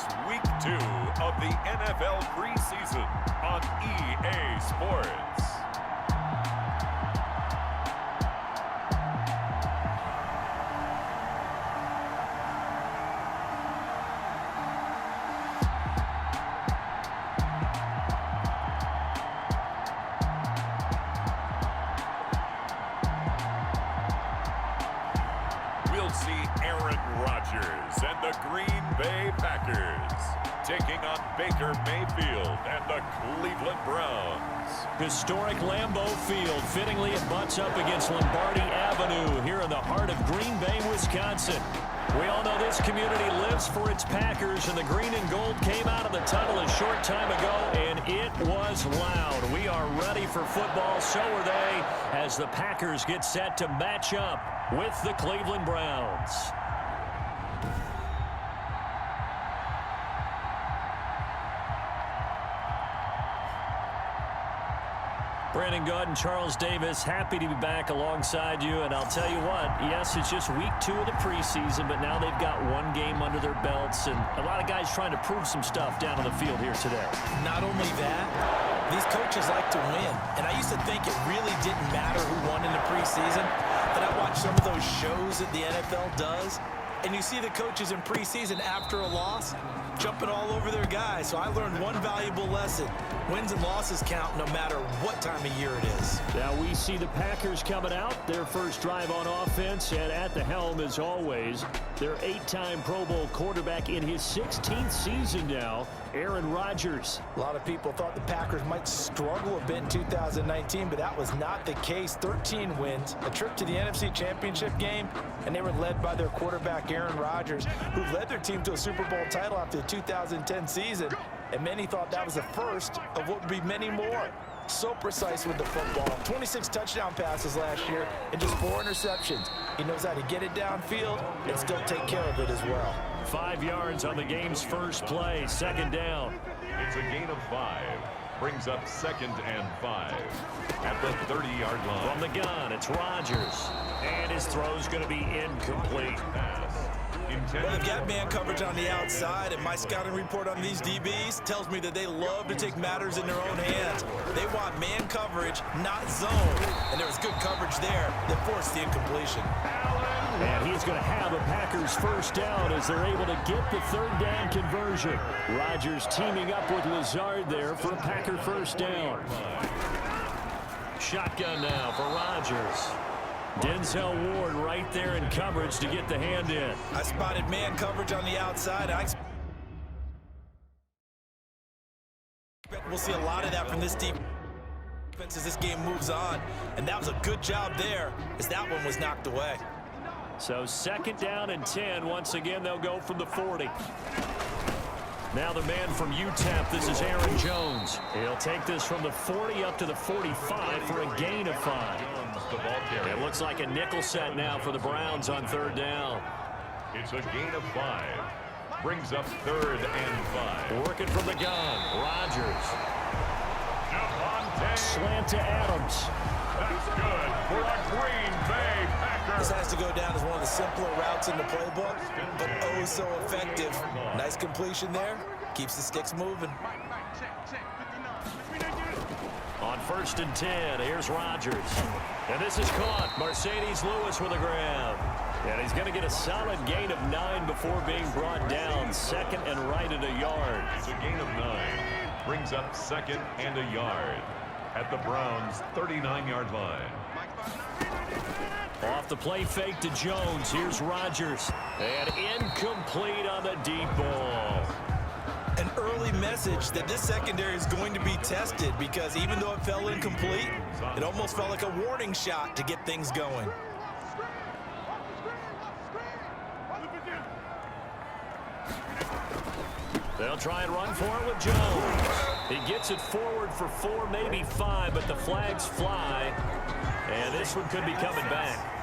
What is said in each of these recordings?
It's week 2 of the NFL preseason on EA Sports. We'll see Aaron Rodgers and the Green Bay Packers taking on Baker Mayfield and the Cleveland Browns. Historic Lambeau Field. Fittingly, it butts up against Lombardi Avenue here in the heart of Green Bay, Wisconsin. We all know this community lives for its Packers, and the green and gold came out of the tunnel a short time ago, and it was loud. We are ready for football, so are they, as the Packers get set to match up with the Cleveland Browns. Brandon Godd and Charles Davis, happy to be back alongside you. And I'll tell you what, yes, it's just week 2 of the preseason, but now they've got one game under their belts, and a lot of guys trying to prove some stuff down on the field here today. Not only that, these coaches like to win. And I used to think it really didn't matter who won in the preseason. Then I watched some of those shows that the NFL does, and you see the coaches in preseason after a loss jumping all over their guys. So I learned one valuable lesson. Wins and losses count no matter what time of year it is. Now we see the Packers coming out, their first drive on offense, and at the helm, as always, their 8-time Pro Bowl quarterback in his 16th season now, Aaron Rodgers. A lot of people thought the Packers might struggle a bit in 2019, but that was not the case. 13 wins, a trip to the NFC Championship game, and they were led by their quarterback, Aaron Rodgers, who led their team to a Super Bowl title after the 2010 season. And many thought that was the first of what would be many more. So precise with the football. 26 touchdown passes last year and just 4 interceptions. He knows how to get it downfield and still take care of it as well. 5 yards on the game's first play, second down. It's a gain of 5. Brings up 2nd and 5 at the 30-yard line. From the gun, it's Rodgers. And his throw's going to be incomplete. Well, they've got man coverage on the outside, and my scouting report on these DBs tells me that they love to take matters in their own hands. They want man coverage, not zone. And there was good coverage there that forced the incompletion. And he's going to have a Packers first down as they're able to get the third down conversion. Rodgers teaming up with Lazard there for a Packer first down. Shotgun now for Rodgers. Denzel Ward right there in coverage to get the hand in. I spotted man coverage on the outside. I expect we'll see a lot of that from this defense as this game moves on. And that was a good job there as that one was knocked away. So 2nd down and 10. Once again, they'll go from the 40. Now the man from UTEP, this is Aaron Jones. He'll take this from the 40 up to the 45 for a gain of 5. It looks like a nickel set now for the Browns on 3rd down. It's a gain of 5. Brings up 3rd and 5. Working from the gun, Rodgers. Slant to Adams. That's good for a Green Bay Packer. This has to go down as one of the simpler routes in the playbook, but oh so effective. Nice completion there. Keeps the sticks moving. On 1st and 10, here's Rodgers. And this is caught. Mercedes Lewis with a grab. And he's going to get a solid gain of 9 before being brought down. 2nd and right at a yard. It's a gain of 9. Brings up 2nd and a yard at the Browns' 39-yard line. Off the play fake to Jones. Here's Rodgers. And incomplete on the deep ball. An early message that this secondary is going to be tested, because even though it fell incomplete, it almost felt like a warning shot to get things going. They'll try and run for it with Jones. He gets it forward for 4, maybe 5, but the flags fly. And this one could be coming back.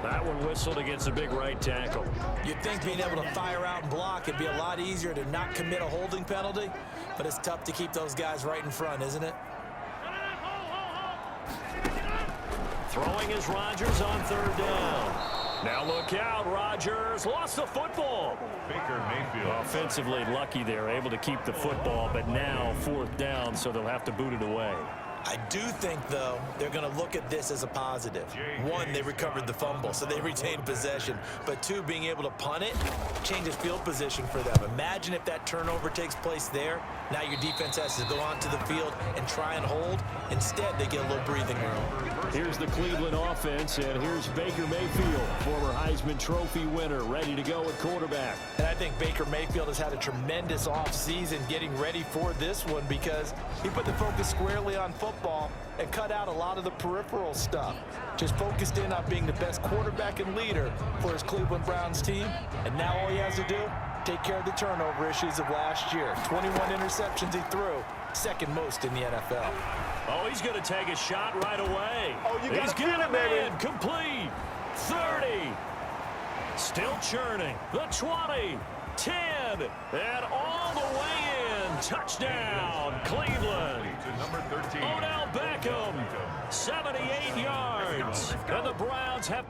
That one whistled against a big right tackle. You'd think being able to fire out and block it'd be a lot easier to not commit a holding penalty, but it's tough to keep those guys right in front, isn't it? Throwing is Rodgers on 3rd down. Now look out, Rodgers lost the football. Baker Mayfield. Offensively lucky they're able to keep the football, but now 4th down, so they'll have to boot it away. I do think, though, they're going to look at this as a positive. One, they recovered the fumble, so they retained possession. But two, being able to punt it changes field position for them. Imagine if that turnover takes place there. Now your defense has to go onto the field and try and hold. Instead, they get a little breathing room. Here's the Cleveland offense, and here's Baker Mayfield, former Heisman Trophy winner, ready to go at quarterback. And I think Baker Mayfield has had a tremendous offseason getting ready for this one because he put the focus squarely on football and cut out a lot of the peripheral stuff. Just focused in on being the best quarterback and leader for his Cleveland Browns team. And now all he has to do, take care of the turnover issues of last year. 21 interceptions he threw, second most in the NFL. Oh, he's going to take a shot right away. Oh, you got he's to feel it, baby. Complete. 30. Still churning. The 20. 10. And all the way in. Touchdown, Cleveland. Number 13. Odell Beckham. 78 yards. And the Browns have...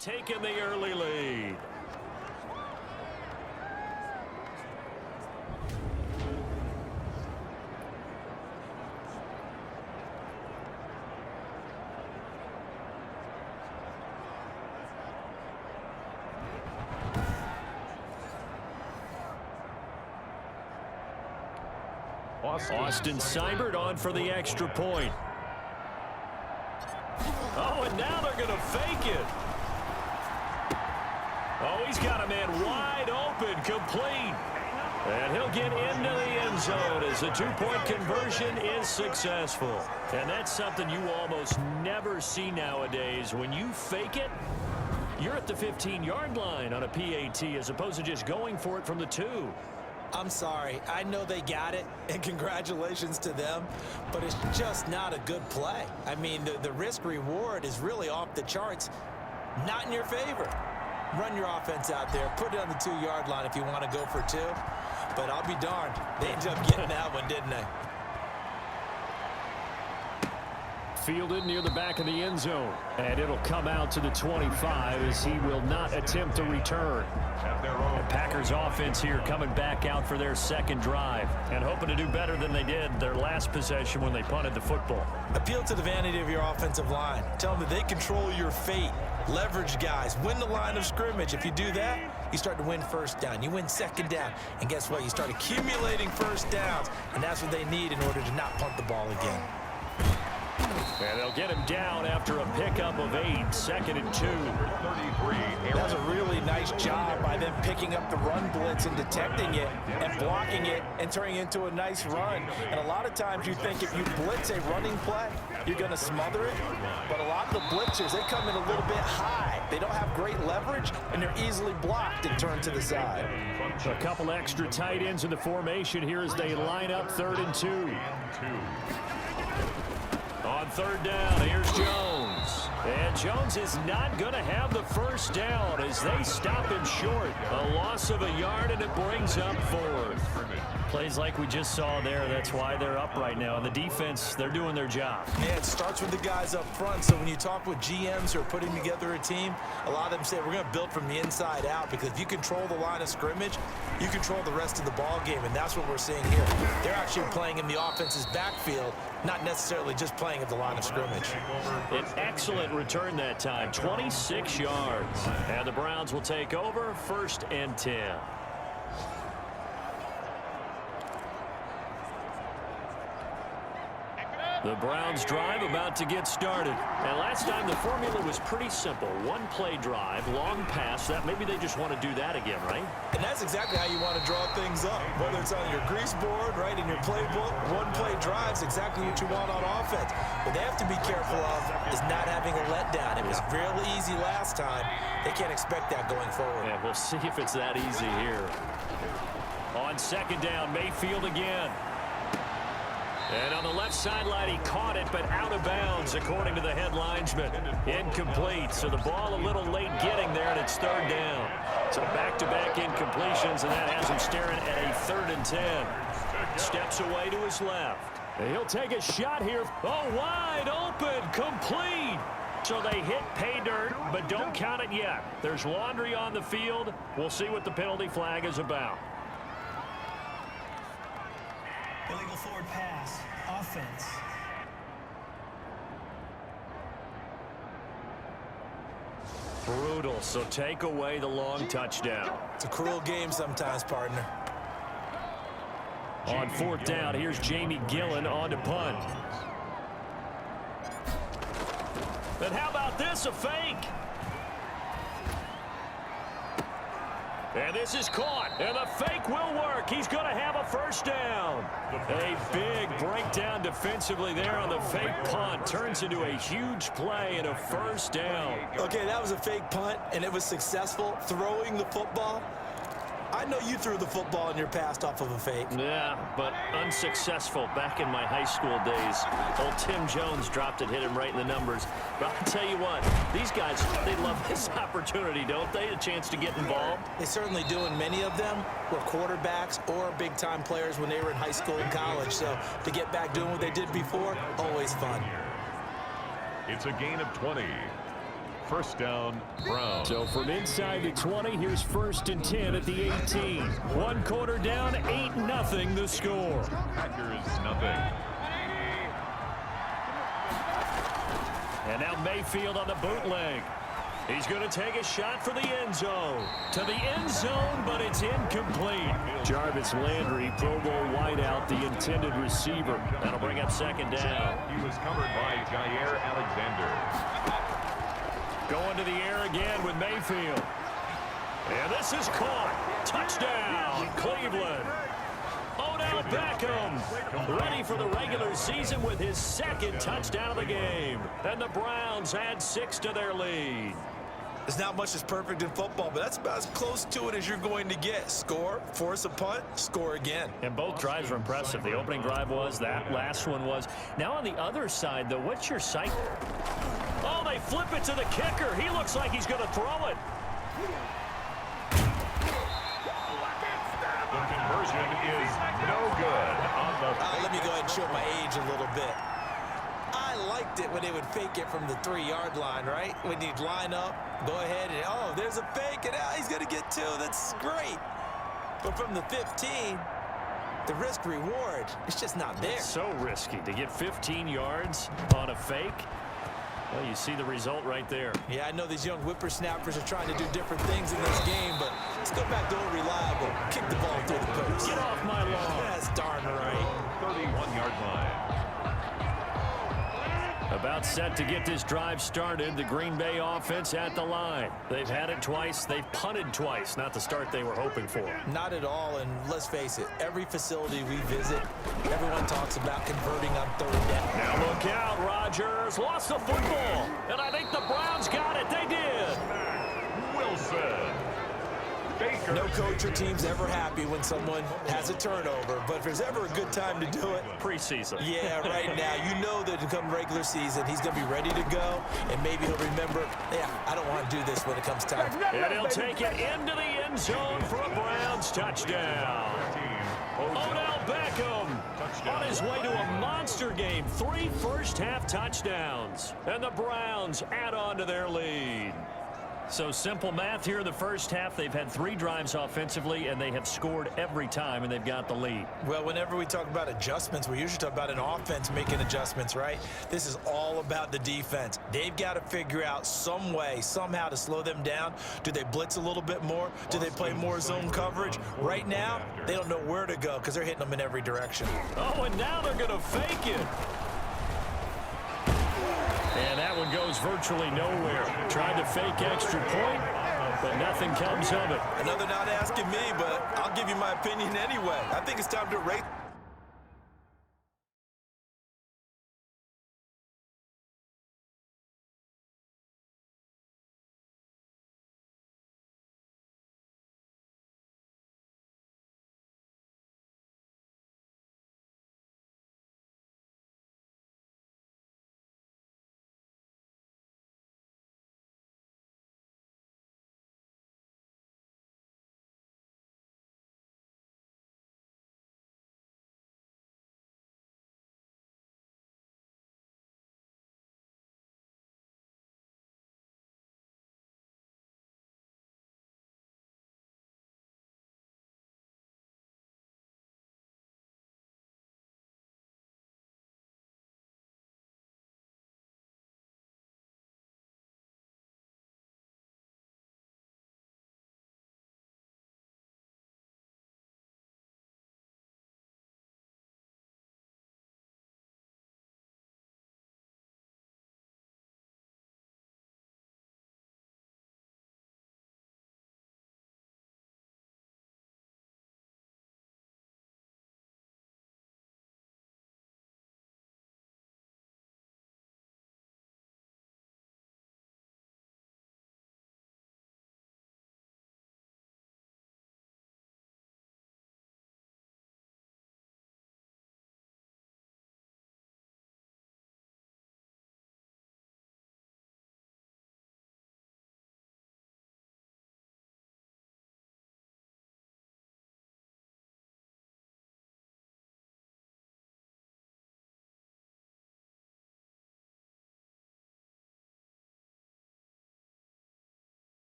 taken the early lead. Austin Seibert on for the extra point. Oh, and now they're going to fake it. Oh, he's got a man wide open, complete. And he'll get into the end zone as the two-point conversion is successful. And that's something you almost never see nowadays. When you fake it, you're at the 15-yard line on a PAT as opposed to just going for it from the 2. I'm sorry. I know they got it, and congratulations to them, but it's just not a good play. I mean, the risk-reward is really off the charts, not in your favor. Run your offense out there. Put it on the 2-yard line if you want to go for 2. But I'll be darned. They ended up getting that one, didn't they? Fielded near the back of the end zone. And it'll come out to the 25 as he will not attempt to return. At their Packers offense here coming back out for their second drive and hoping to do better than they did their last possession when they punted the football. Appeal to the vanity of your offensive line. Tell them that they control your fate. Leverage guys. Win the line of scrimmage. If you do that, you start to win first down. You win second down. And guess what? You start accumulating first downs. And that's what they need in order to not punt the ball again. And they'll get him down after a pickup of 8, 2nd and 2. That was a really nice job by them picking up the run blitz and detecting it and blocking it and turning it into a nice run. And a lot of times you think if you blitz a running play, you're going to smother it. But a lot of the blitzers, they come in a little bit high. They don't have great leverage, and they're easily blocked and turned to the side. A couple extra tight ends in the formation here as they line up 3rd and 2. On 3rd down, here's Jones. And Jones is not going to have the first down as they stop him short. A loss of a yard, and it brings up 4th. Plays like we just saw there. That's why they're up right now. And the defense, they're doing their job. Yeah, it starts with the guys up front. So when you talk with GMs who are putting together a team, a lot of them say we're going to build from the inside out, because if you control the line of scrimmage, you control the rest of the ball game, and that's what we're seeing here. They're actually playing in the offense's backfield, not necessarily just playing at the line of scrimmage. An excellent return that time, 26 yards. And the Browns will take over, 1st and 10. The Browns drive about to get started. And last time the formula was pretty simple. One play drive, long pass. That maybe they just want to do that again, right? And that's exactly how you want to draw things up. Whether it's on your grease board, right, in your playbook, one play drive's exactly what you want on offense. What they have to be careful of is not having a letdown. It was real easy last time. They can't expect that going forward. Yeah, we'll see if it's that easy here. On 2nd down, Mayfield again. And on the left sideline, he caught it, but out of bounds, according to the head linesman. Incomplete, so the ball a little late getting there, and it's 3rd down. So back-to-back incompletions, and that has him staring at a 3rd and 10. Steps away to his left. And he'll take a shot here. Oh, wide open, complete. So they hit pay dirt, but don't count it yet. There's laundry on the field. We'll see what the penalty flag is about. Illegal forward pass. Offense. Brutal, so take away the long touchdown. It's a cruel game sometimes, partner. On 4th down, here's Jamie Gillen on to punt. And how about this, a fake? And this is caught, and the fake will work. He's going to have a 1st down. A big breakdown defensively there on the fake punt. Turns into a huge play and a 1st down. Okay, that was a fake punt, and it was successful. Throwing the football. I know you threw the football in your past off of a fake. Yeah, but unsuccessful back in my high school days. Old Tim Jones dropped it, hit him right in the numbers. But I'll tell you what, these guys, they love this opportunity, don't they? A chance to get involved. They certainly do, and many of them were quarterbacks or big-time players when they were in high school and college. So to get back doing what they did before, always fun. It's a gain of 20. 1st down, Browns. So from inside the 20, here's 1st and 10 at the 18. 1 quarter down, 8-0 the score. Packers, nothing. And now Mayfield on the bootleg. He's going to take a shot for the end zone. To the end zone, but it's incomplete. Jarvis Landry, Pro Bowl wideout, the intended receiver. That'll bring up 2nd down. He was covered by Jair Alexander. Going to the air again with Mayfield. And this is caught. Touchdown, Cleveland. Odell Beckham ready for the regular season with his 2nd touchdown of the game. And the Browns add 6 to their lead. There's not much that's perfect in football, but that's about as close to it as you're going to get. Score, force a punt, score again. And both drives were impressive. The opening drive was, that last one was. Now on the other side, though, what's your sight? Oh, they flip it to the kicker. He looks like he's going to throw it. The conversion is no good on the Let me go ahead and show my age a little bit. I liked it when they would fake it from the 3-yard line, right? When you'd line up, go ahead, and oh, there's a fake, and he's going to get 2. That's great. But from the 15, the risk reward is just not there. It's so risky to get 15 yards on a fake. Well, you see the result right there. Yeah, I know these young whippersnappers are trying to do different things in this game, but let's go back to old reliable. Kick the ball through the post. Get off my lawn. That's darn right. 31-yard line. About set to get this drive started. The Green Bay offense at the line. They've had it twice. They've punted twice. Not the start they were hoping for. Not at all, and let's face it, every facility we visit, everyone talks about converting on third down. Now look out, Rodgers. Lost the football. And I think the Browns got it. They did. Wilson. Baker. No coach or team's ever happy when someone has a turnover, but if there's ever a good time to do it, Preseason. yeah, right now. You know that come regular season, he's going to be ready to go, and maybe he'll remember, yeah, I don't want to do this when it comes time. And he'll take it into the end zone for a Browns touchdown. Odell Beckham on his way to a monster game. 3 first-half touchdowns. And the Browns add on to their lead. So simple math here in the first half. They've had 3 drives offensively, and they have scored every time, and they've got the lead. Well, whenever we talk about adjustments, we usually talk about an offense making adjustments, right? This is all about the defense. They've got to figure out some way, somehow to slow them down. Do they blitz a little bit more? Do they play more zone coverage? Right now, they don't know where to go because they're hitting them in every direction. Oh, and now they're going to fake it. And that one goes virtually nowhere. Tried to fake extra point, but nothing comes of it. Another not asking me, but I'll give you my opinion anyway. I think it's time to rate.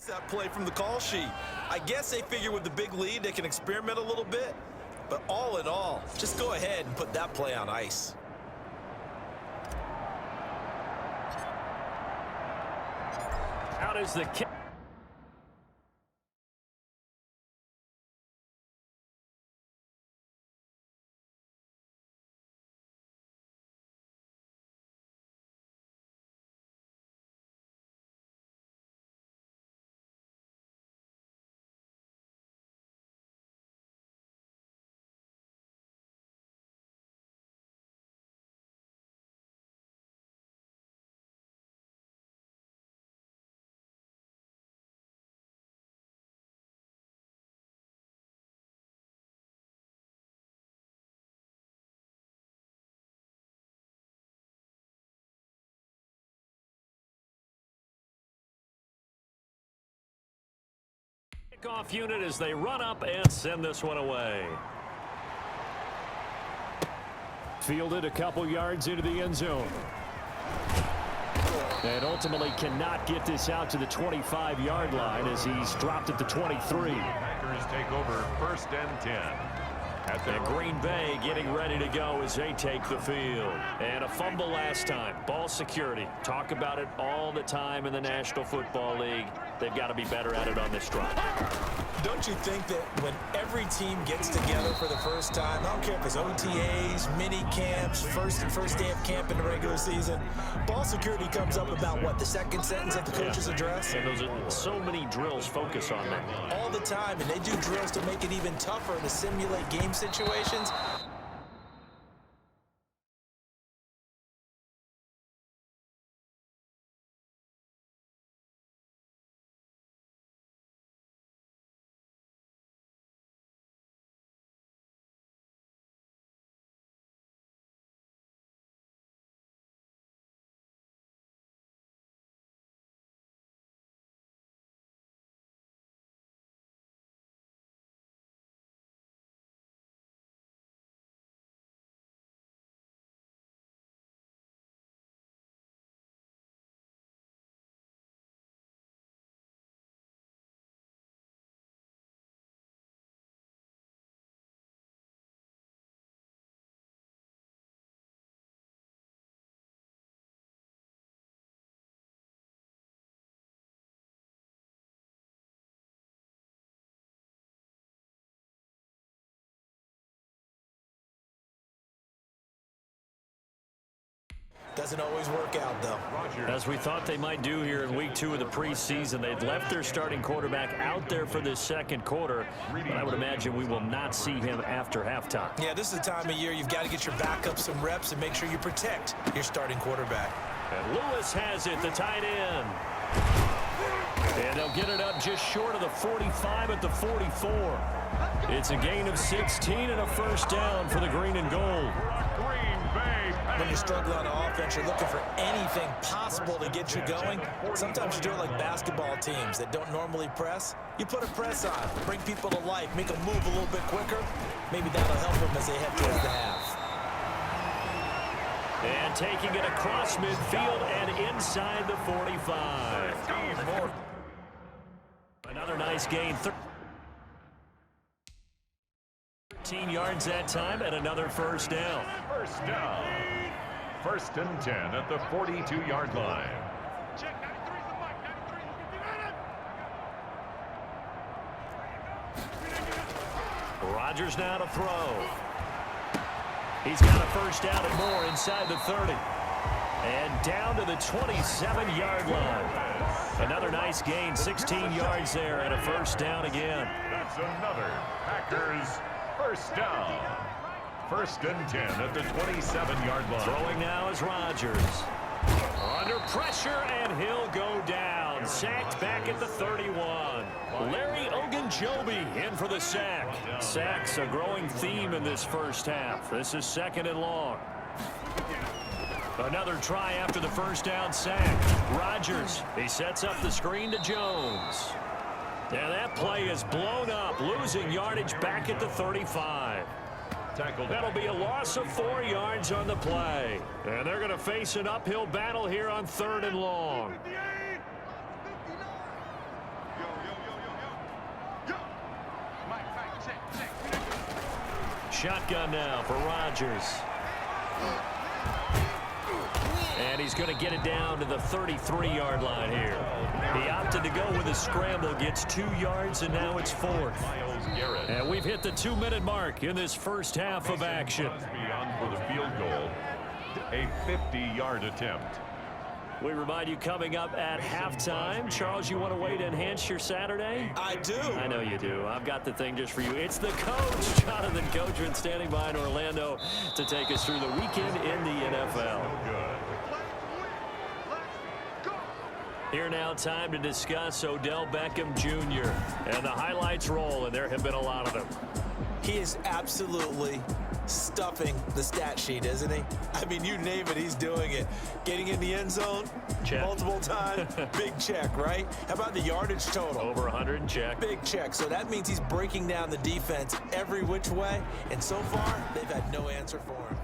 That play from the call sheet. I guess they figure with the big lead they can experiment a little bit, but all in all, just go ahead and put that play on ice. Out is the kick. Kickoff unit as they run up and send this one away. Fielded a couple yards into the end zone. And ultimately cannot get this out to the 25-yard line as he's dropped at the 23. Packers take over 1st and 10. And Green Bay getting ready to go as they take the field. And a fumble last time. Ball security. Talk about it all the time in the National Football League. They've got to be better at it on this drive. Don't you think that when every team gets together for the first time, I don't care if it's OTAs, mini camps, first day of camp in the regular season, ball security comes up about, what, the second sentence of the coach's address? And those are so many drills focus on that. All the time, and they do drills to make it even tougher to simulate game situations. Doesn't always work out, though. As we thought they might do here in week 2 of the preseason, they've left their starting quarterback out there for this second quarter, but I would imagine we will not see him after halftime. Yeah, this is the time of year you've got to get your backup some reps and make sure you protect your starting quarterback. And Lewis has it, the tight end. And they'll get it up just short of the 45 at the 44. It's a gain of 16 and a first down for the green and gold. When you're struggling on offense, you're looking for anything possible to get you going. Sometimes you do it like basketball teams that don't normally press. You put a press on, bring people to life, make them move a little bit quicker. Maybe that'll help them as they head towards the half. And taking it across midfield and inside the 45. Another nice gain. 13 yards that time and another first down. First down. 1st and 10 at the 42-yard line. Rodgers now to throw. He's got a first down and more inside the 30. And down to the 27-yard line. Another nice gain, 16 yards there and a first down again. That's another Packers first down. 1st and 10 at the 27-yard line. Throwing now is Rodgers. Under pressure, and he'll go down. Sacked back at the 31. Larry Ogunjobi in for the sack. Sacks a growing theme in this first half. This is 2nd and long. Another try after the first down sack. Rodgers, he sets up the screen to Jones. And that play is blown up, losing yardage back at the 35. That'll be a loss of 4 yards on the play. And they're going to face an uphill battle here on 3rd and long. Shotgun now for Rodgers. And he's going to get it down to the 33-yard line here. He opted to go with a scramble, gets 2 yards, and now it's 4th. And we've hit the 2-minute mark in this first half of action. Beyond for the field goal, a 50-yard attempt. We remind you coming up at halftime. Charles, you want a way to enhance your Saturday? I do. I know you do. I've got the thing just for you. It's the coach, Jonathan Coachman, standing by in Orlando to take us through the weekend in the NFL. Here now, time to discuss Odell Beckham Jr. And the highlights roll, and there have been a lot of them. He is absolutely stuffing the stat sheet, isn't he? I mean, you name it, he's doing it. Getting in the end zone check. Multiple times, big check, right? How about the yardage total? Over 100, check. Big check. So that means he's breaking down the defense every which way, and so far, they've had no answer for him.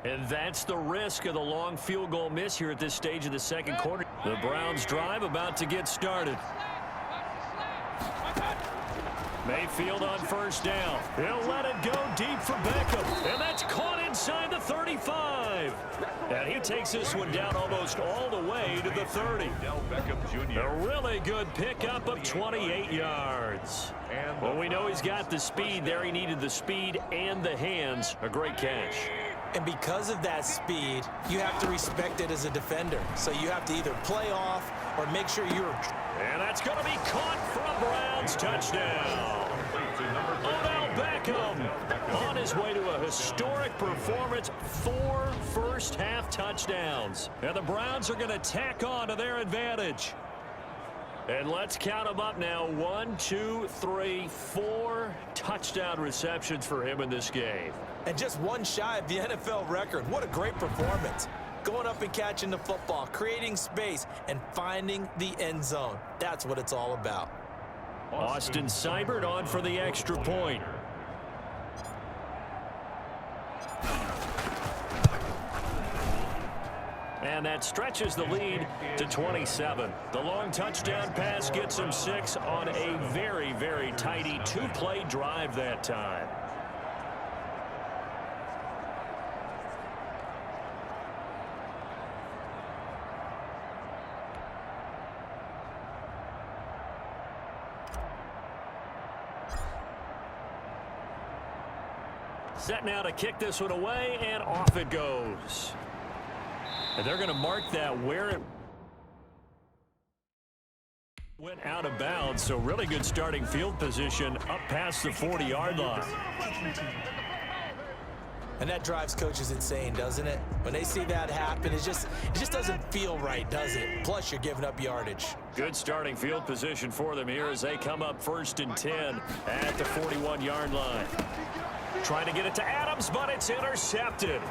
And that's the risk of the long field goal miss here at this stage of the second quarter. The Browns drive about to get started. Mayfield on first down. He'll let it go deep for Beckham. And that's caught inside the 35. And he takes this one down almost all the way to the 30. A really good pickup of 28 yards. Well, we know he's got the speed there. He needed the speed and the hands. A great catch. And because of that speed, you have to respect it as a defender. So you have to either play off or make sure you're... And that's going to be caught for a Browns touchdown. Odell Beckham on his way to a historic performance. 4 first-half touchdowns. And the Browns are going to tack on to their advantage. And let's count them up now. 1, 2, 3, 4 touchdown receptions for him in this game. And just one shy of the NFL record. What a great performance. Going up and catching the football, creating space, and finding the end zone. That's what it's all about. Austin Seibert on for the extra point. And that stretches the lead to 27. The long touchdown pass gets him 6 on a very, very tidy 2-play drive that time. Set now to kick this one away, and off it goes. And they're going to mark that where it went out of bounds. So really good starting field position up past the 40-yard line. And that drives coaches insane, doesn't it? When they see that happen, it just doesn't feel right, does it? Plus, you're giving up yardage. Good starting field position for them here as they come up 1st and 10 at the 41-yard line. Trying to get it to Adams, but it's intercepted.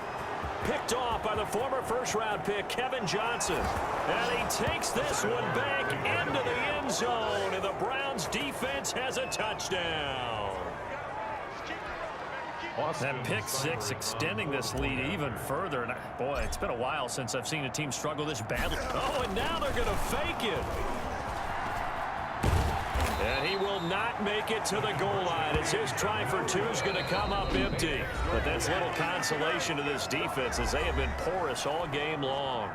Picked off by the former first-round pick, Kevin Johnson. And he takes this one back into the end zone, and the Browns defense has a touchdown. That pick 6 extending this lead even further. And boy, it's been a while since I've seen a team struggle this badly. Oh, and now they're going to fake it. And he will not make it to the goal line as his try for 2 is going to come up empty. But that's little consolation to this defense as they have been porous all game long.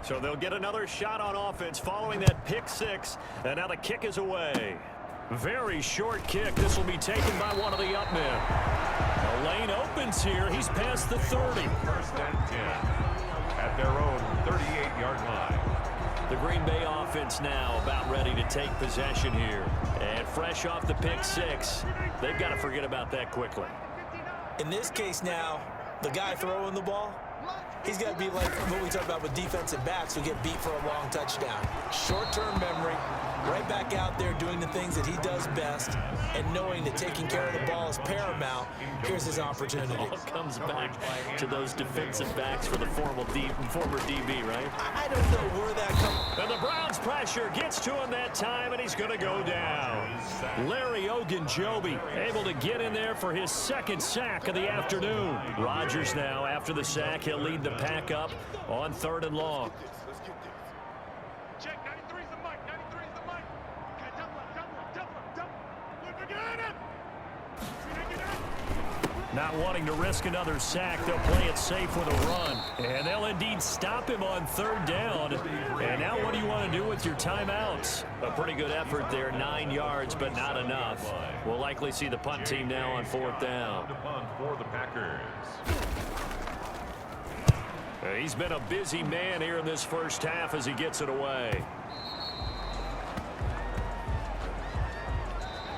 So they'll get another shot on offense following that pick 6. And now the kick is away. Very short kick. This will be taken by one of the up men. The lane opens here. He's past the 30. 1st and 10 at their own 38-yard line. The Green Bay offense now about ready to take possession here. And fresh off the pick 6, they've got to forget about that quickly. In this case now, the guy throwing the ball, He's got to be like what we talk about with defensive backs who get beat for a long touchdown. Short-term memory, right back out there doing the things that he does best, and knowing that taking care of the ball is paramount. Here's his opportunity. It all comes back to those defensive backs for the former DB, right? I don't know where that comes. And the Browns pressure gets to him that time, and he's going to go down. Larry Ogunjobi able to get in there for his second sack of the afternoon. Rodgers now, after the sack, he'll lead the pack up on 3rd and long. Check, 93 is the mic, 93 is the mic. Okay, double. Not wanting to risk another sack, they'll play it safe with a run. And they'll indeed stop him on 3rd down. And now what do you want to do with your timeouts? A pretty good effort there, 9 yards, but not enough. We'll likely see the punt team now on 4th down. The punt for the Packers. He's been a busy man here in this first half as he gets it away.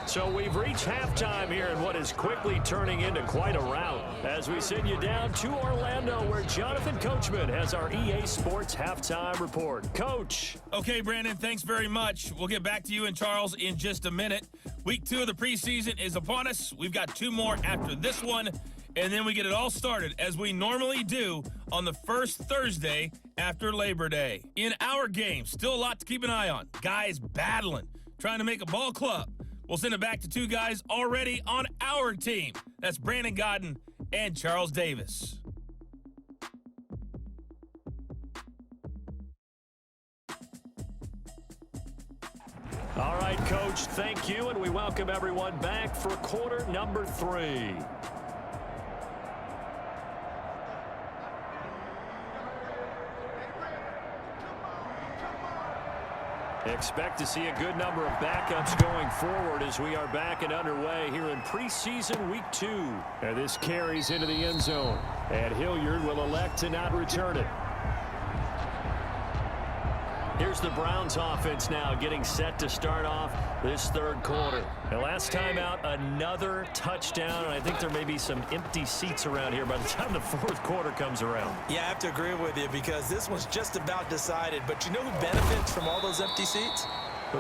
So we've reached halftime here in what is quickly turning into quite a rout as we send you down to Orlando where Jonathan Coachman has our EA Sports halftime report. Coach. Okay, Brandon, thanks very much. We'll get back to you and Charles in just a minute. Week 2 of the preseason is upon us. We've got 2 more after this one, and then we get it all started as we normally do on the first Thursday after Labor Day. In our game, still a lot to keep an eye on. Guys battling, trying to make a ball club. We'll send it back to 2 guys already on our team. That's Brandon Godden and Charles Davis. All right, Coach, thank you, and we welcome everyone back for quarter number 3. Expect to see a good number of backups going forward as we are back and underway here in preseason week 2. And this carries into the end zone. And Hilliard will elect to not return it. Here's the Browns offense now getting set to start off this 3rd quarter. And last time out, another touchdown. And I think there may be some empty seats around here by the time the 4th quarter comes around. Yeah, I have to agree with you because this one's just about decided. But you know who benefits from all those empty seats?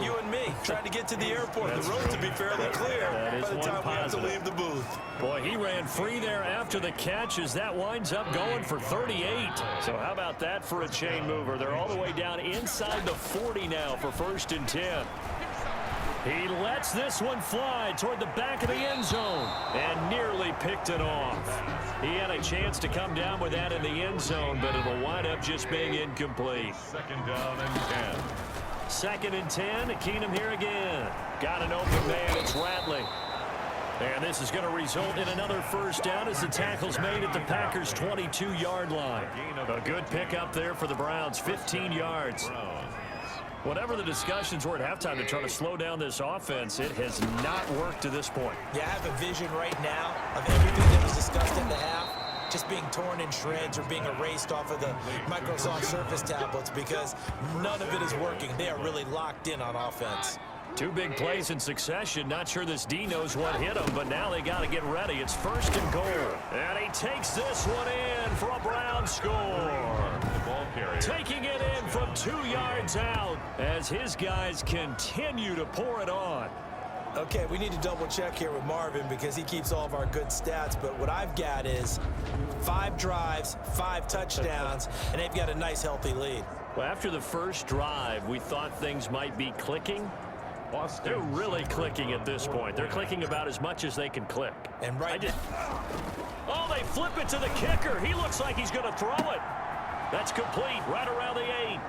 You and me, trying to get to the airport. The road to be fairly clear by the time we have to leave the booth. Boy, he ran free there after the catch as that winds up going for 38. So how about that for a chain mover? They're all the way down inside the 40 now for 1st and 10. He lets this one fly toward the back of the end zone and nearly picked it off. He had a chance to come down with that in the end zone, but it'll wind up just being incomplete. 2nd down and 10. 2nd and 10. Keenum here again. Got an open man. It's Ratley. And this is going to result in another 1st down as the tackle's made at the Packers' 22-yard line. A good pickup there for the Browns, 15 yards. Whatever the discussions were at halftime to try to slow down this offense, it has not worked to this point. Yeah, I have a vision right now of everything that was discussed in the half just being torn in shreds or being erased off of the Microsoft Surface tablets because none of it is working. They are really locked in on offense. 2 big plays in succession. Not sure this D knows what hit him, but now they got to get ready. It's 1st and goal. And he takes this one in for a Brown score. The ball carrier. Taking it in from 2 yards out as his guys continue to pour it on. Okay, we need to double check here with Marvin because he keeps all of our good stats, but what I've got is 5 drives, 5 touchdowns, and they've got a nice healthy lead. Well, after the first drive, we thought things might be clicking. They're really clicking at this point. They're clicking about as much as they can click. And Oh, they flip it to the kicker. He looks like he's going to throw it. That's complete right around the 8.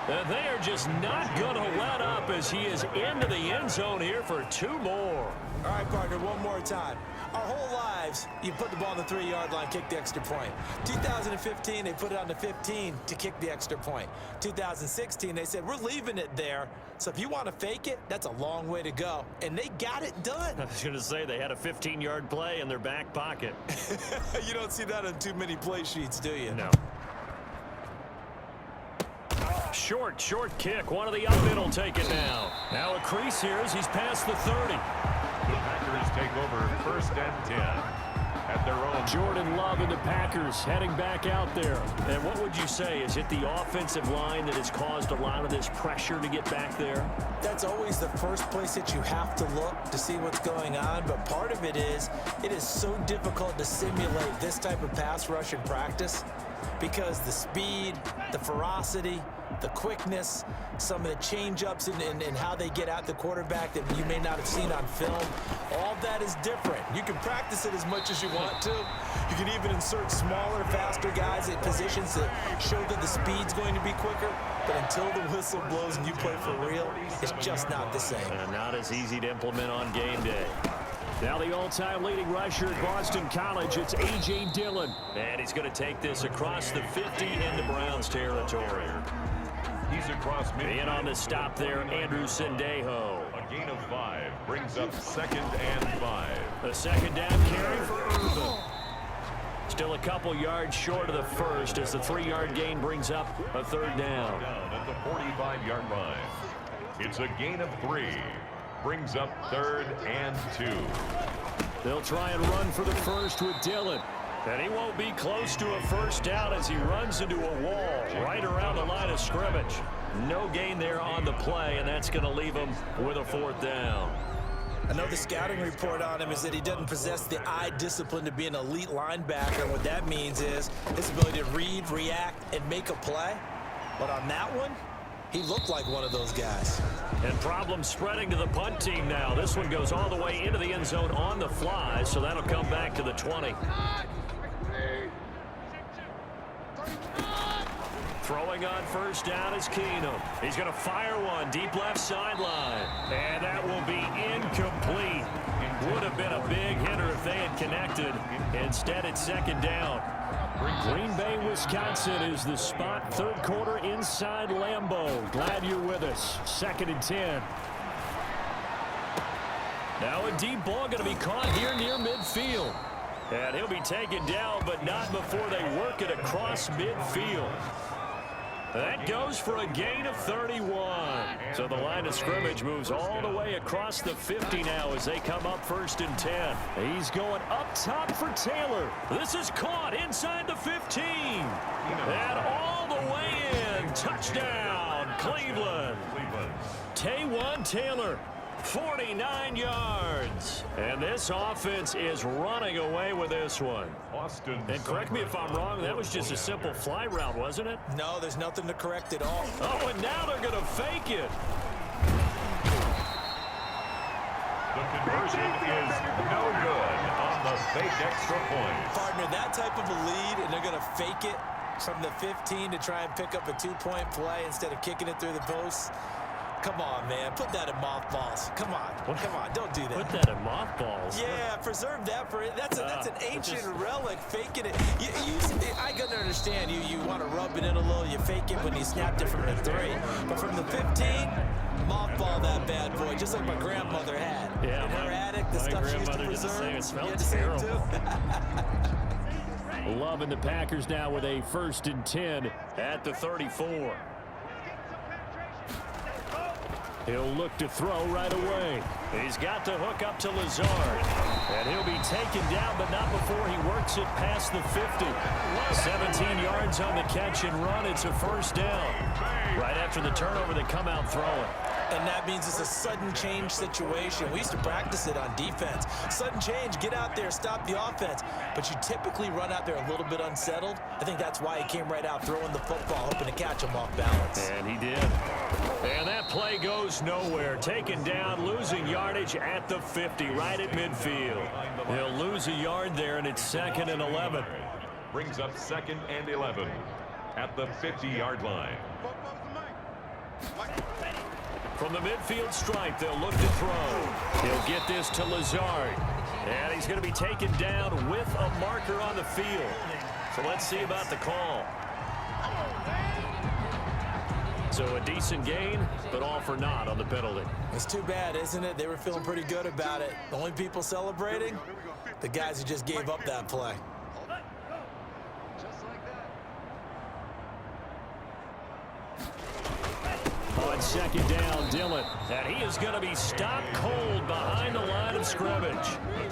And they are just not going to let up as he is into the end zone here for 2 more. All right, partner, one more time. Our whole lives, you put the ball on the 3-yard line, kick the extra point. 2015, they put it on the 15 to kick the extra point. 2016, they said, we're leaving it there. So if you want to fake it, that's a long way to go. And they got it done. I was going to say they had a 15-yard play in their back pocket. You don't see that on too many play sheets, do you? No. Short kick. One of the up middle take it now. Now a crease here as he's past the 30. The Packers take over 1st and 10 at their own. Jordan Love and the Packers heading back out there. And what would you say? Is it the offensive line that has caused a lot of this pressure to get back there? That's always the first place that you have to look to see what's going on, but part of it is so difficult to simulate this type of pass rush in practice because the speed, the ferocity, the quickness, some of the change-ups and how they get at the quarterback that you may not have seen on film, all that is different. You can practice it as much as you want to. You can even insert smaller, faster guys at positions that show that the speed's going to be quicker, but until the whistle blows and you play for real, it's just not the same. And not as easy to implement on game day. Now the all-time leading rusher at Boston College, it's A.J. Dillon. And he's going to take this across the 50 into Browns territory. He's across midfield. In on the stop there, Andrew Sendejo. A gain of 5 brings up 2nd and 5. A second down carry for Urban. Still a couple yards short of the first as the 3-yard gain brings up a 3rd down. Down at the 45-yard line. It's a gain of 3. Brings up 3rd and 2. They'll try and run for the first with Dillon. And he won't be close to a first down as he runs into a wall right around the line of scrimmage. No gain there on the play, and that's going to leave him with a 4th down. I know the scouting report on him is that he doesn't possess the eye discipline to be an elite linebacker. And what that means is his ability to read, react, and make a play. But on that one, he looked like one of those guys. And problems spreading to the punt team now. This one goes all the way into the end zone on the fly, so that'll come back to the 20. Throwing on first down is Keenum. He's going to fire one deep left sideline. And that will be incomplete. Would have been a big hitter if they had connected. Instead, it's 2nd down. Green Bay, Wisconsin is the spot. 3rd quarter inside Lambeau. Glad you're with us. 2nd and 10. Now a deep ball going to be caught here near midfield. And he'll be taken down, but not before they work it across midfield. That goes for a gain of 31. So the line of scrimmage moves all the way across the 50 now as they come up 1st and 10. He's going up top for Taylor. This is caught inside the 15. And all the way in. Touchdown, Cleveland. Taywan Taylor. 49 yards. And this offense is running away with this one. And correct me if I'm wrong, that was just a simple fly route, wasn't it? No, there's nothing to correct at all. Oh, and now they're going to fake it. The conversion is no good on the fake extra point. Partner, that type of a lead, and they're going to fake it from the 15 to try and pick up a 2-point play instead of kicking it through the posts. Come on, man. Put that in mothballs. Come on. Come on. Don't do that. Put that in mothballs. Yeah, preserve that for it. That's an ancient relic. Faking it. I can understand. You want to rub it in a little. You fake it when you snapped it from the 3. But from the 15, mothball that bad boy, just like my grandmother had. Yeah, in her attic, the stuff she used to preserve. It smelled terrible. Loving the Packers now with a 1st and 10 at the 34. He'll look to throw right away. He's got the hook up to Lazard. And he'll be taken down, but not before he works it past the 50. 17 yards on the catch and run. It's a 1st down. Right after the turnover, they come out throwing. And that means it's a sudden change situation. We used to practice it on defense. Sudden change, get out there, stop the offense. But you typically run out there a little bit unsettled. I think that's why he came right out throwing the football, hoping to catch him off balance. And he did. And that play goes nowhere. Taken down, losing yardage at the 50, right at midfield. He'll lose a yard there, and it's 2nd and 11. Brings up 2nd and 11 at the 50-yard line. From the midfield stripe, they'll look to throw. He'll get this to Lazard. And he's going to be taken down with a marker on the field. So let's see about the call. So a decent gain, but all for naught on the penalty. It's too bad, isn't it? They were feeling pretty good about it. The only people celebrating, the guys who just gave up that play. second down, Dillon. And he is going to be stopped cold behind the line of scrimmage.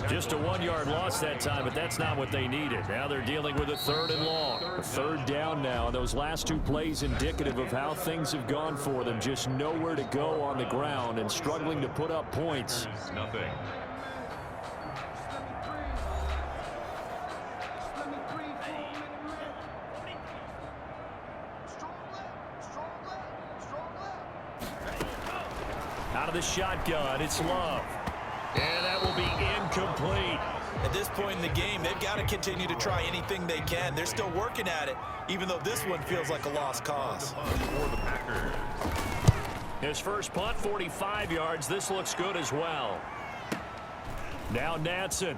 Just a 1-yard loss that time, but that's not what they needed. Now they're dealing with a 3rd and long. A 3rd down now, and those last 2 plays indicative of how things have gone for them. Just nowhere to go on the ground and struggling to put up points. Nothing. Out of the shotgun, it's Love. And that will be incomplete. At this point in the game, they've got to continue to try anything they can. They're still working at it, even though this one feels like a lost cause. For the Packers. His first punt, 45 yards. This looks good as well. Now Natson.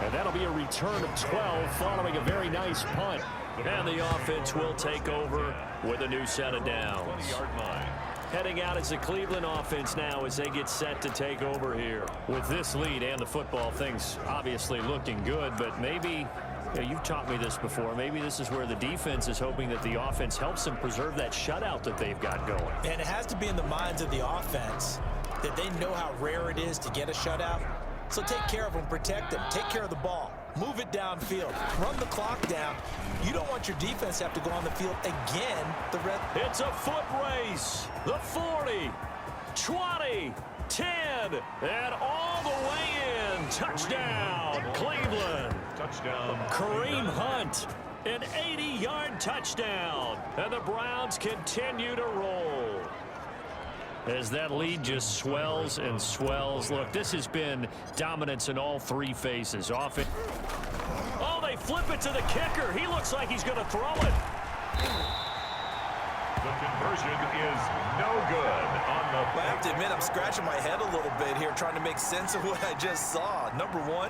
And that'll be a return of 12 following a very nice punt. And the offense will take over with a new set of downs. 20-yard line. Heading out as the Cleveland offense now as they get set to take over here. With this lead and the football, things obviously looking good, but maybe, you've taught me this before, maybe this is where the defense is hoping that the offense helps them preserve that shutout that they've got going. And it has to be in the minds of the offense that they know how rare it is to get a shutout. So take care of them, protect them, take care of the ball, move it downfield, run the clock down. You don't want your defense to have to go on the field again. It's a foot race. The 40, 20, 10, and all the way in. Touchdown, Cleveland. Touchdown. Kareem Hunt, an 80-yard touchdown. And the Browns continue to roll. As that lead just swells and swells. Look, this has been dominance in all 3 phases. Oh, they flip it to the kicker. He looks like he's going to throw it. The conversion is no good on the. I have to admit, I'm scratching my head a little bit here trying to make sense of what I just saw. Number 1,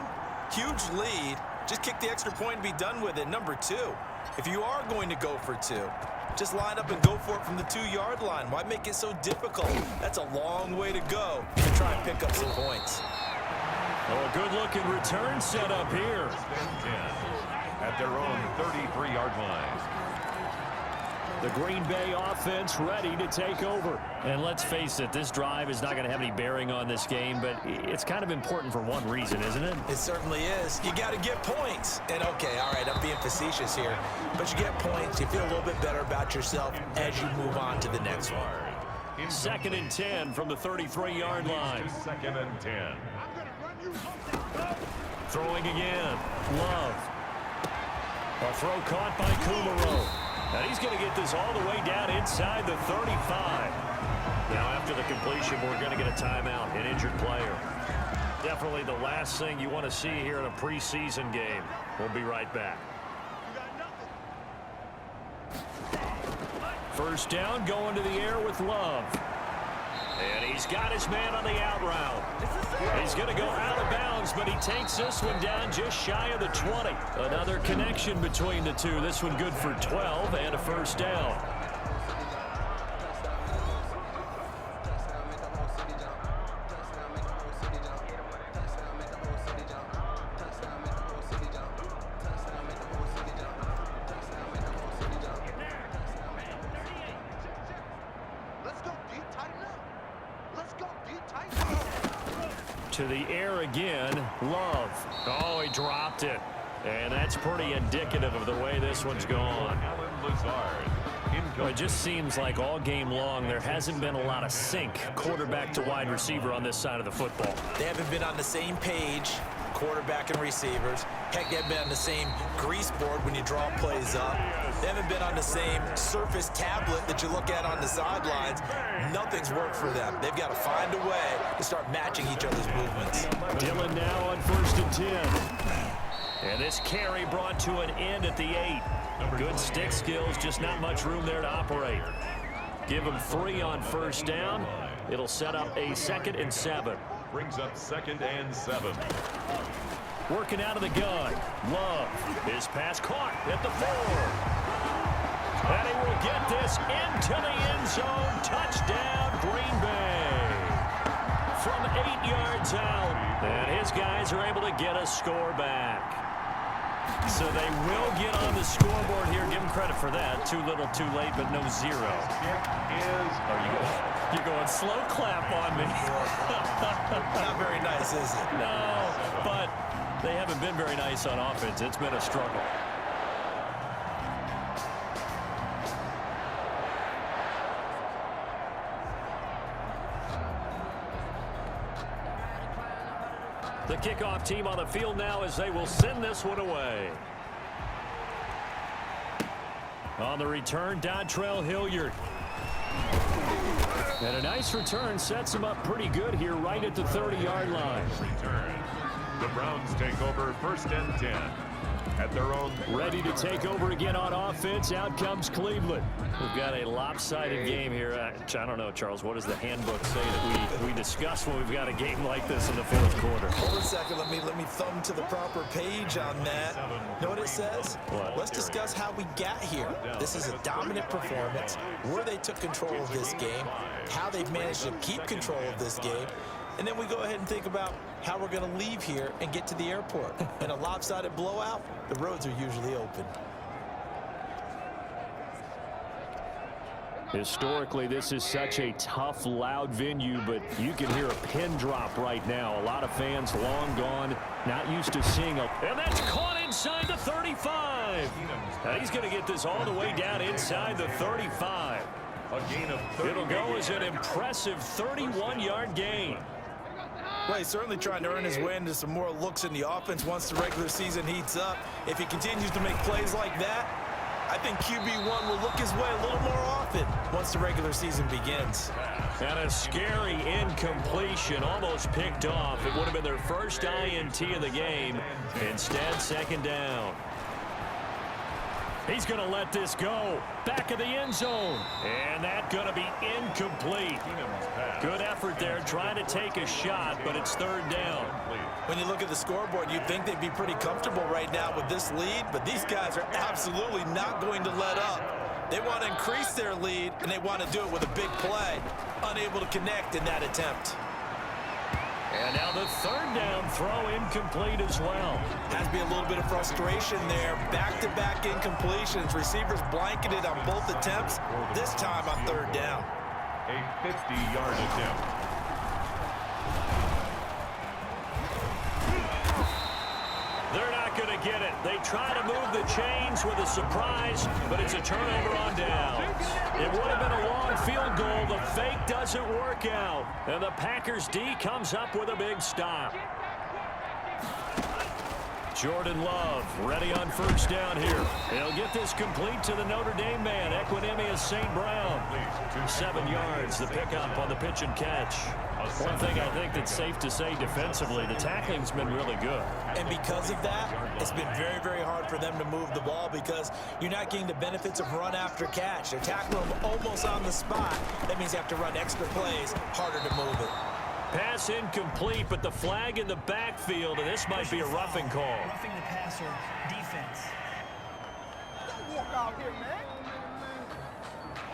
huge lead. Just kick the extra point and be done with it. Number 2, if you are going to go for 2, just line up and go for it from the 2-yard line. Why make it so difficult? That's a long way to go to try and pick up some points. Oh, a good-looking return set up here. At their own 33-yard line. The Green Bay offense ready to take over. And let's face it, this drive is not going to have any bearing on this game, but it's kind of important for one reason, isn't it? It certainly is. You got to get points. And okay, all right, I'm being facetious here, but you get points, you feel a little bit better about yourself as you move on to the next one. 2nd and 10 from the 33-yard line. 2nd and 10. Throwing again. Love. A throw caught by Kumaro. And he's going to get this all the way down inside the 35. Now, after the completion, we're going to get a timeout, an injured player. Definitely the last thing you want to see here in a preseason game. We'll be right back. First down, going to the air with Love. And he's got his man on the out route. He's going to go out of bounds, but he takes this one down just shy of the 20. Another connection between the two. This one good for 12 and a first down. To the air again, Love. Oh, he dropped it. And that's pretty indicative of the way this one's gone. Well, it just seems like all game long there hasn't been a lot of sync quarterback to wide receiver on this side of the football. They haven't been on the same page, quarterback and receivers. Heck, they haven't been on the same grease board when you draw plays up. They haven't been on the same surface tablet that you look at on the sidelines. Nothing's worked for them. They've got to find a way to start matching each other's movements. Dillon now on 1st and 10. And this carry brought to an end at the 8. Good stick skills, just not much room there to operate. Give him 3 on first down. It'll set up a 2nd and 7. Brings up 2nd and 7. Working out of the gun. Love. His pass caught at the 4. And he will get this into the end zone. Touchdown, Green Bay. From 8 yards out. And his guys are able to get a score back. So they will get on the scoreboard here. Give them credit for that. Too little, too late, but no zero. You're going slow clap on me. Not very nice, is it? No, but they haven't been very nice on offense. It's been a struggle. The kickoff team on the field now as they will send this one away. On the return, Dontrell Hilliard. And a nice return sets him up pretty good here right at the 30-yard line. Return. The Browns take over 1st and 10 at their own. Ready to take over again on offense. Out comes Cleveland. We've got a lopsided game here. I don't know, Charles. What does the handbook say that we discuss when we've got a game like this in the 4th quarter? Hold a second. Let me thumb to the proper page on that. Know what it says? What? Let's discuss how we got here. This is a dominant performance, where they took control of this game, how they've managed to keep control of this game, and then we go ahead and think about how we're going to leave here and get to the airport. In a lopsided blowout, the roads are usually open. Historically, this is such a tough, loud venue, but you can hear a pin drop right now. A lot of fans long gone, not used to seeing a... And that's caught inside the 35. Now he's going to get this all the way down inside the 35. A gain of 30. It'll go as an impressive 31-yard gain. Well, he's certainly trying to earn his way into some more looks in the offense once the regular season heats up. If he continues to make plays like that, I think QB1 will look his way a little more often once the regular season begins. And a scary incompletion, almost picked off. It would have been their first INT of the game. Instead, 2nd down. He's going to let this go. Back of the end zone. And that's going to be incomplete. Good effort there, trying to take a shot, but it's 3rd down. When you look at the scoreboard, you'd think they'd be pretty comfortable right now with this lead, but these guys are absolutely not going to let up. They want to increase their lead, and they want to do it with a big play. Unable to connect in that attempt. And now the 3rd down throw incomplete as well. Has to be a little bit of frustration there. Back-to-back incompletions. Receivers blanketed on both attempts, this time on 3rd down. A 50-yard attempt. They're not going to get it. They try to move the chains with a surprise, but it's a turnover on downs. It would have been a long field goal. The fake doesn't work out. And the Packers D comes up with a big stop. Jordan Love ready on 1st down here. He'll get this complete to the Notre Dame man, Equinemius St. Brown. 7 yards, the pickup on the pitch and catch. One thing I think that's safe to say defensively, the tackling's been really good. And because of that, it's been very, very hard for them to move the ball because you're not getting the benefits of run after catch. They're tackling them almost on the spot. That means you have to run extra plays, harder to move it. Pass incomplete, but the flag in the backfield, and this might be a roughing call. Roughing the passer, defense. Don't walk out here, man.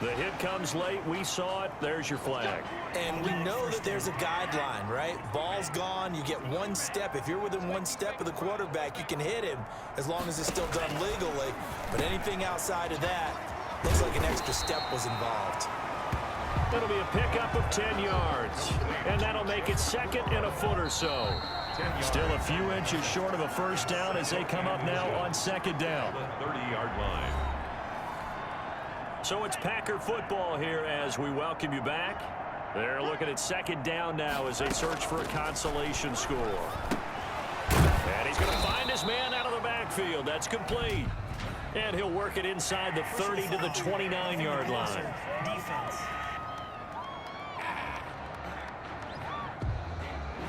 The hit comes late. We saw it. There's your flag. And we know that there's a guideline, right? Ball's gone. You get 1 step. If you're within 1 step of the quarterback, you can hit him as long as it's still done legally. But anything outside of that, looks like an extra step was involved. It'll be a pickup of 10 yards. And that'll make it 2nd and a foot or so. Still a few inches short of a 1st down as they come up now on 2nd down. 30-yard line. So it's Packer football here as we welcome you back. They're looking at 2nd down now as they search for a consolation score. And he's going to find his man out of the backfield. That's complete. And he'll work it inside the 30 to the 29-yard line. Defense.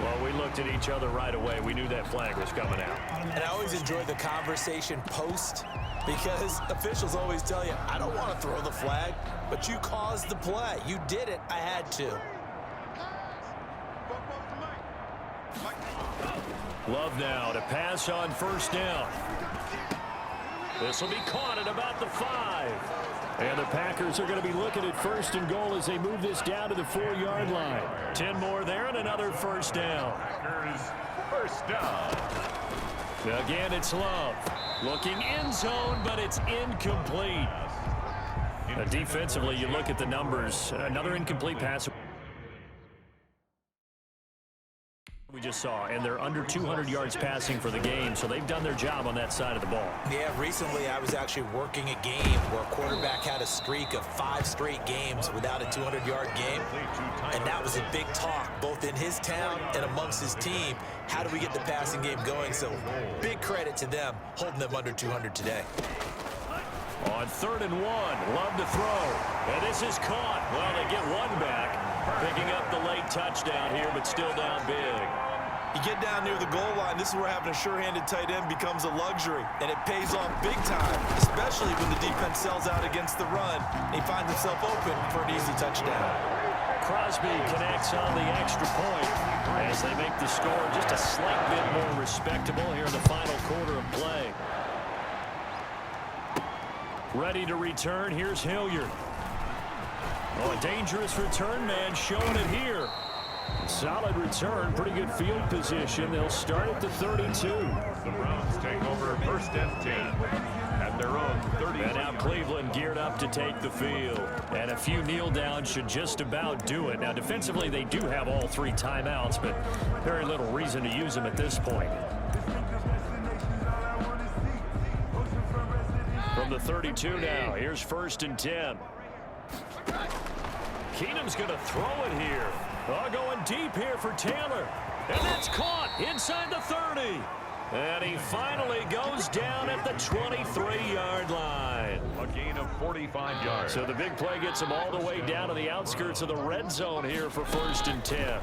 Well, we looked at each other right away. We knew that flag was coming out. And I always enjoy the conversation post because officials always tell you, I don't want to throw the flag, but you caused the play. You did it. I had to. Love now to pass on 1st down. This will be caught at about the 5. And the Packers are going to be looking at 1st and goal as they move this down to the 4-yard line. 10 more there and another 1st down. Packers 1st down. Again, it's Love. Looking end zone, but it's incomplete. Defensively, you look at the numbers. Another incomplete pass we just saw, and they're under 200 yards passing for the game, so they've done their job on that side of the ball. Yeah, recently I was actually working a game where a quarterback had a streak of 5 straight games without a 200-yard game, and that was a big talk, both in his town and amongst his team. How do we get the passing game going? So big credit to them, holding them under 200 today. On 3rd and 1, Love to throw, and this is caught. Well, they get one back, picking up the late touchdown here, but still down big. You get down near the goal line, this is where having a sure-handed tight end becomes a luxury, and it pays off big time, especially when the defense sells out against the run. He finds himself open for an easy touchdown. Crosby connects on the extra point as they make the score just a slight bit more respectable here in the final quarter of play. Ready to return, here's Hilliard. Oh, a dangerous return man showing it here. Solid return, pretty good field position. They'll start at the 32. The Browns take over 1st and 10 at their own 30. And now Cleveland geared up to take the field. And a few kneel downs should just about do it. Now defensively they do have all 3 timeouts, but very little reason to use them at this point. From the 32 now, here's 1st and 10. Keenum's going to throw it here. Oh, going deep here for Taylor. And that's caught inside the 30. And he finally goes down at the 23-yard line. A gain of 45 yards. So the big play gets him all the way down to the outskirts of the red zone here for 1st and 10.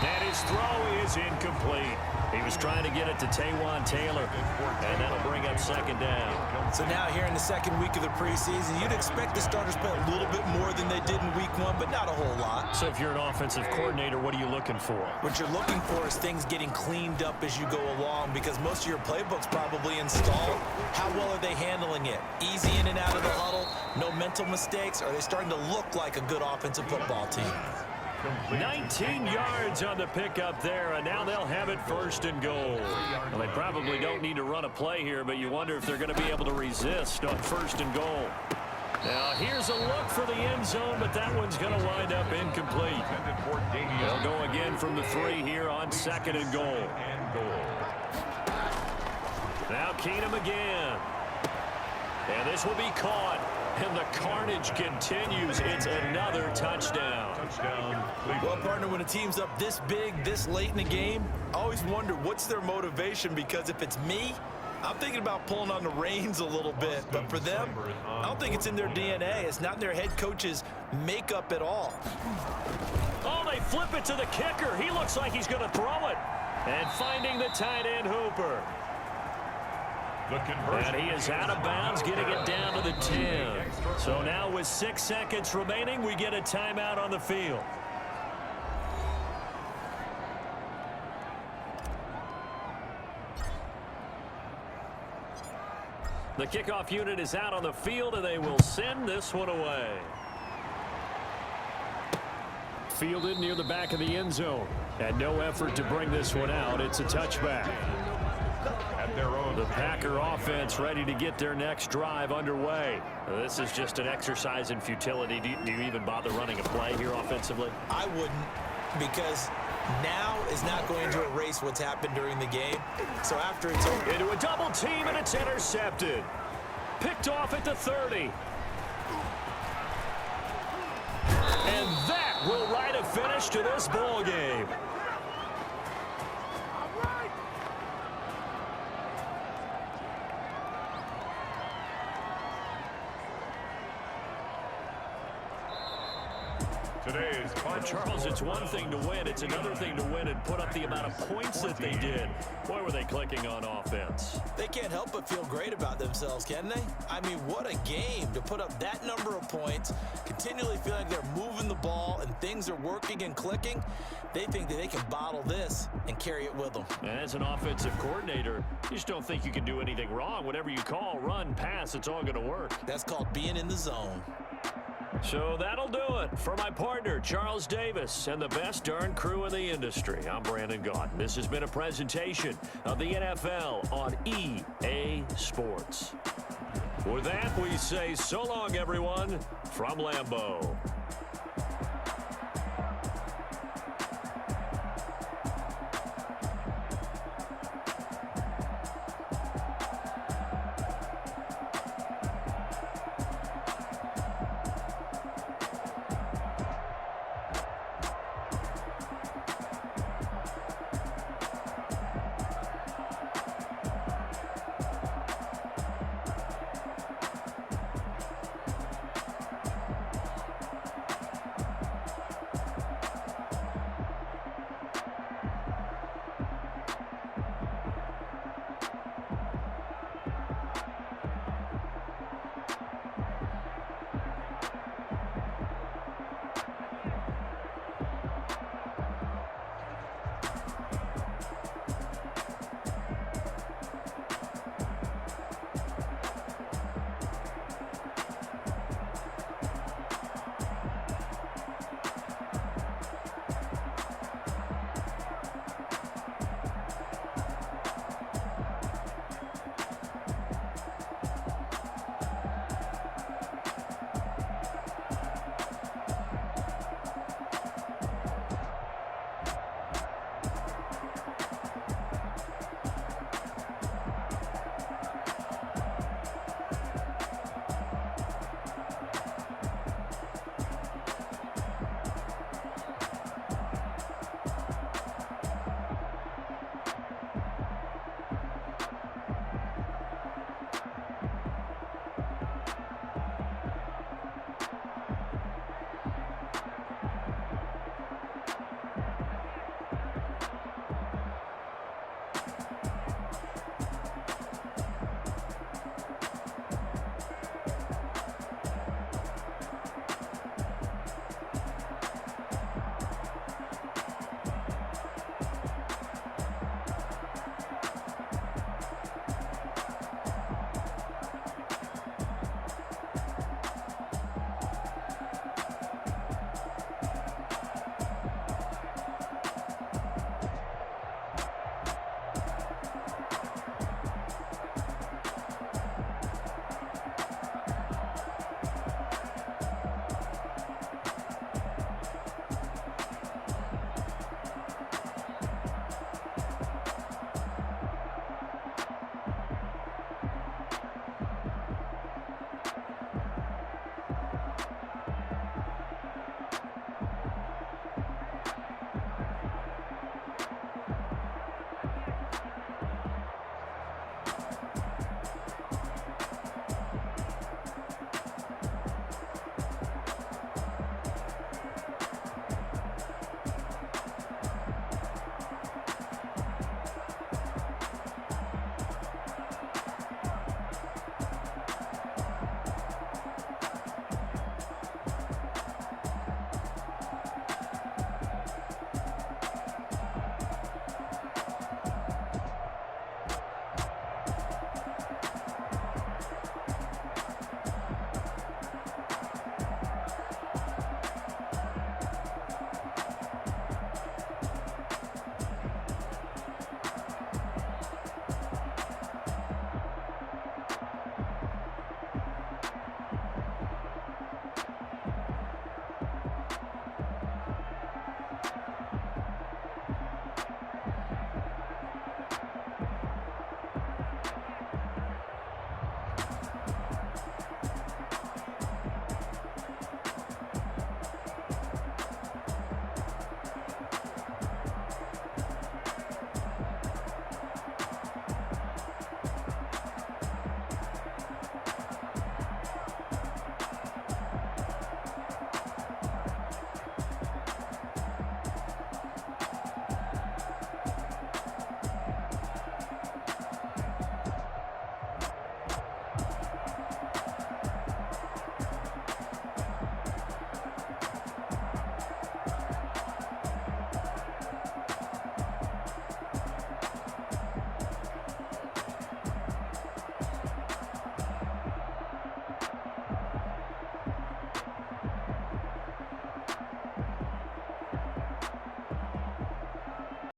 And his throw is incomplete. He was trying to get it to Taywan Taylor, and that'll bring up 2nd down. So now here in the 2nd week of the preseason, you'd expect the starters to play a little bit more than they did in week 1, but not a whole lot. So if you're an offensive coordinator, what are you looking for? What you're looking for is things getting cleaned up as you go along, because most of your playbook's probably installed. How well are they handling it? Easy in and out of the huddle, no mental mistakes? Are they starting to look like a good offensive football team? 19 yards on the pickup there, and now they'll have it 1st and goal. Well, they probably don't need to run a play here, but you wonder if they're going to be able to resist on 1st and goal. Now, here's a look for the end zone, but that one's going to wind up incomplete. They'll go again from the 3 here on 2nd and goal. Now Keenum again. And this will be caught. And the carnage continues. It's another touchdown. Well, partner, when a team's up this big, this late in the game, I always wonder what's their motivation, because if it's me, I'm thinking about pulling on the reins a little bit. But for them, I don't think it's in their DNA. It's not in their head coach's makeup at all. Oh, they flip it to the kicker. He looks like he's going to throw it. And finding the tight end Hooper. And he is out of bounds, getting it down to the 10. So now with 6 seconds remaining, we get a timeout on the field. The kickoff unit is out on the field, and they will send this one away. Fielded near the back of the end zone. And no effort to bring this one out. It's a touchback. The Packer offense ready to get their next drive underway. This is just an exercise in futility. Do you even bother running a play here offensively? I wouldn't, because now is not going to erase what's happened during the game. So after it's over. Into a double team, and it's intercepted. Picked off at the 30. And that will write a finish to this ball game. Charles, it's one thing to win. It's another thing to win and put up the amount of points that they did. Boy, were they clicking on offense. They can't help but feel great about themselves, can they? I mean, what a game to put up that number of points, continually feeling like they're moving the ball and things are working and clicking. They think that they can bottle this and carry it with them. And as an offensive coordinator, you just don't think you can do anything wrong. Whatever you call, run, pass, it's all going to work. That's called being in the zone. So that'll do it for my partner, Charles Davis, and the best darn crew in the industry. I'm Brandon Gaudin. This has been a presentation of the NFL on EA Sports. With that, we say so long, everyone, from Lambeau.